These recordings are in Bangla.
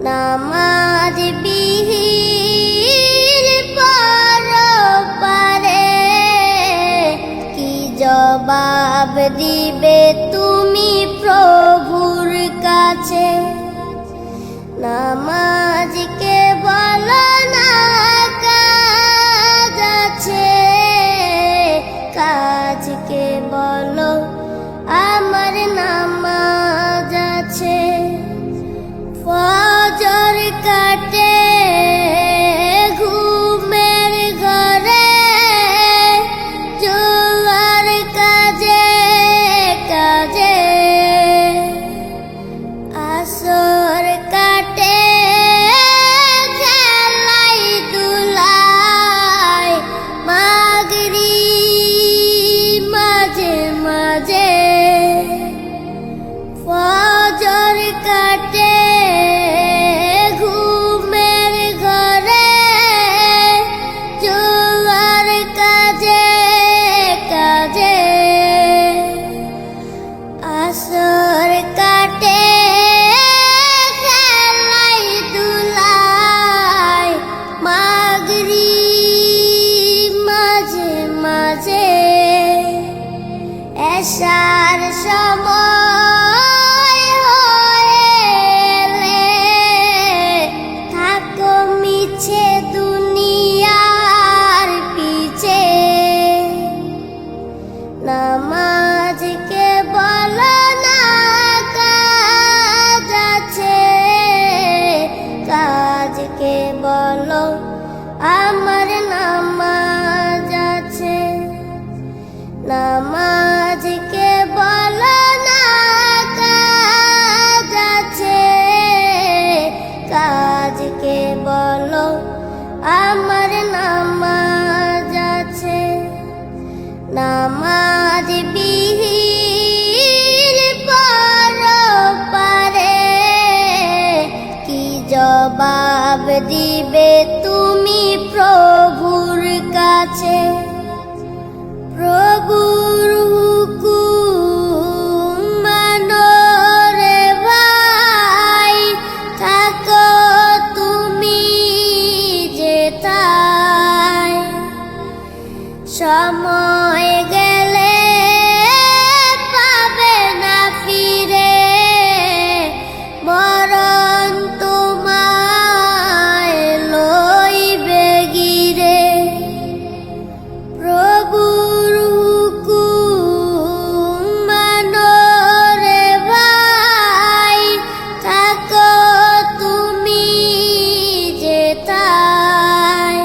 নামাজ বিহীন পরপারে কি জবাব দিবে তুমি প্রভুর কাছে? নামাজকে বলো না কাজ আছে, কাজকে বলো আমার নামাজ আছে। ফজর কাটে ঘুমের ঘরে, জোয়ার কাজে কাজে, আসর কাটে খেলাই দুলাই, মাগরিব মাঝে মাঝে। ফজর কাটে ঘুমের ঘরে, জোয়ার কাজে কাজে, আসর কাটে খেলাই দুলাই, মাগরিব মাঝে মাঝে। এশার সময় হলে থাকো মিছে দুনিয়ার পিছে। নামাজকে বলো না কাজ আছে, কাজকে বলো আমার নামাজ আছে। নামাজকে বলো না কাজ আছে, কাজকে বলো আমার নামাজ আছে। নামাজ বিহীন পরপারে কি জবাব দিবে তুমি প্রভুর কাছে? প্রভুর হুকুম মানো রে ভাই, থাকো তুমি যেথায়। সময় গেলে পাবে না ফিরে, মরণ তোমায় লইবে গিরে। প্রভুর হুকুম মানো রে ভাই, থাকো তুমি যেথায়।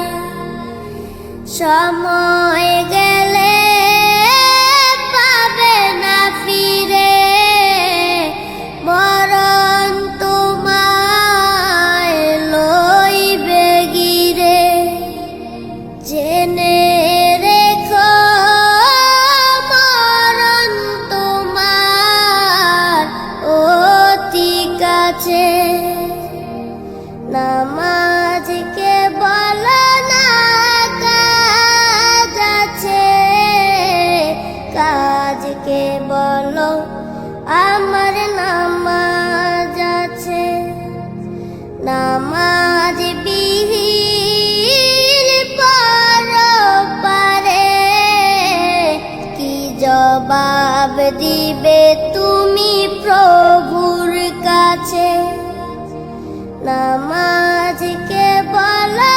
সময় গেলে পাবে না ফিরে, মরণ তোমায় লইবে গিরে। জেনে রেখো মরণ তোমার অতি কাছে। নামাজকে বলো না কাজ আছে, কাজকে বলো আমার নামাজ আছে। নামাজ বিহীন পরপারে কি জবাব দিবে তুমি প্রভুর কাছে? নামাজকে বলো